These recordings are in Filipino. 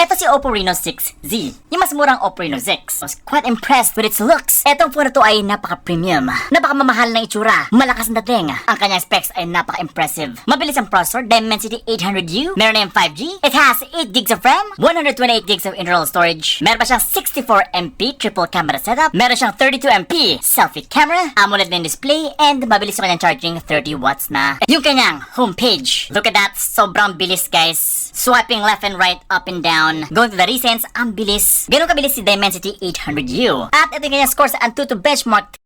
Eto si Oppo Reno 6Z, yung mas murang Oppo Reno 6. I was quite impressed with its looks. Etong phone na to ay napaka-premium, napaka-mamahal ng itsura, malakas na dating. Ang kanyang specs ay napaka-impressive. Mabilis ang processor, Dimensity 800U, meron na yung 5G. It has 8GB of RAM, 128GB of internal storage. Meron pa siyang 64MP triple camera setup. Meron siyang 32MP selfie camera, AMOLED na yung display, and mabilis yung kanyang charging, 30 watts na. Yung kanyang homepage, look at that, sobrang bilis guys. Swiping left and right, up and down. Going to the recents, ang bilis. Ganun kabilis si Dimensity 800U. At ito yung kanyang score sa Antutu benchmark.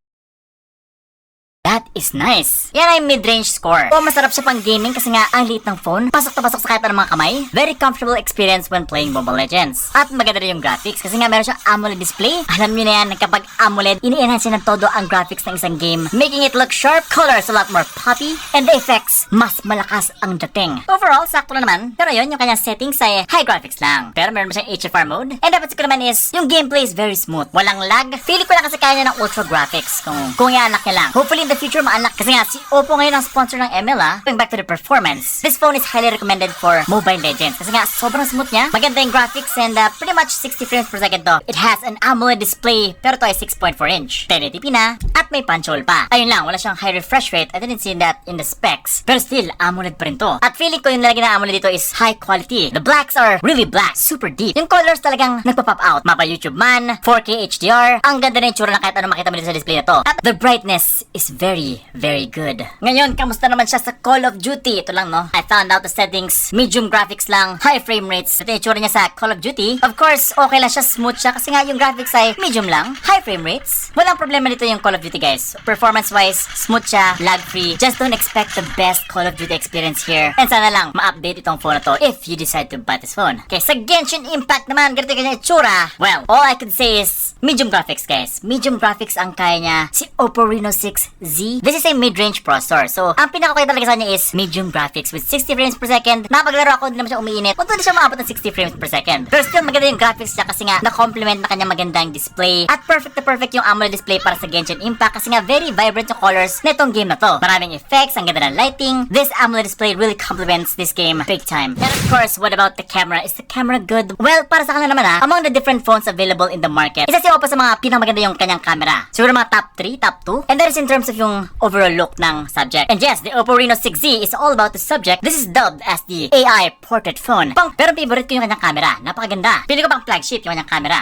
That is nice. Yan ay mid-range score. O masarap siya pang gaming kasi nga ang liit ng phone. Pasok na pasok sa kahit anong mga kamay. Very comfortable experience when playing Mobile Legends. At maganda rin yung graphics kasi nga meron siyang AMOLED display. Alam nyo na yan, kapag AMOLED, ini-enhance ng todo ang graphics ng isang game, making it look sharp, colors a lot more poppy, and the effects, mas malakas ang dating. Overall, sakto na naman. Pero yun, yung kanyang settings ay high graphics lang. Pero meron siyang HFR mode. And dapat ko naman is, yung gameplay is very smooth. Walang lag. Feeling ko lang kasi kaya niya ng ultra graphics kung i-unlock niya lang. Hopefully in the future ma-unlock kasi nga si Oppo ngayon ang sponsor ng ML. Going back to the performance, this phone is highly recommended for Mobile Legends kasi nga sobrang smooth niya, maganda yung graphics, and pretty much 60 frames per second to. It has an AMOLED display pero to ay 6.4 inch, 1080p na, at may punch hole pa. Ayun lang, wala siyang high refresh rate. I didn't see that in the specs, pero still AMOLED pa rin to. At feeling ko yung nilagay na AMOLED dito is high quality. The blacks are really black, super deep. Yung colors talagang nagpa-pop out. Mapa YouTube man, 4K HDR, ang ganda na yung tsura na kahit ano makita mo dito sa display na to. At the brightness is very good. Ngayon, kamusta naman siya sa Call of Duty? Ito lang, no? I found out the settings, medium graphics lang, high frame rates. Ito yung itsura niya sa Call of Duty. Of course, okay lang siya, smooth siya kasi nga yung graphics ay medium lang, high frame rates. Walang problema dito yung Call of Duty, guys. Performance-wise, smooth siya, lag-free. Just don't expect the best Call of Duty experience here. And sana lang, ma-update itong phone na to if you decide to buy this phone. Okay, sa Genshin Impact naman, ganito yung kanyang itsura. Well, all I can say is medium graphics, guys. Medium graphics ang kaya niya. Si Oppo Reno 6Z. This is a mid-range processor. So, ang pinakakaya talaga sa niya is medium graphics with 60 frames per second. Napaglaro ako, hindi naman siya umiinit. Huwag na siya maabot ng 60 frames per second. Pero still, maganda yung graphics niya kasi nga na-complement na kanyang magandang display. At perfect na perfect yung AMOLED display para sa Genshin Impact kasi nga very vibrant yung colors na itong game na to. Maraming effects, ang ganda ng lighting. This AMOLED display really complements this game big time. And of course, what about the camera? Is the camera good? Well, para sa kanila naman among the different phones available in the market, isa si Oppo sa mga pinakamaganda yung kanyang camera. Siguro mga top 3, top 2. And that is in terms of yung overall look ng subject. And yes, the Oppo Reno 6Z is all about the subject. This is dubbed as the AI portrait phone. Pero favorite ko yung kanyang camera. Napakaganda. Pili ko pang flagship yung kanyang camera.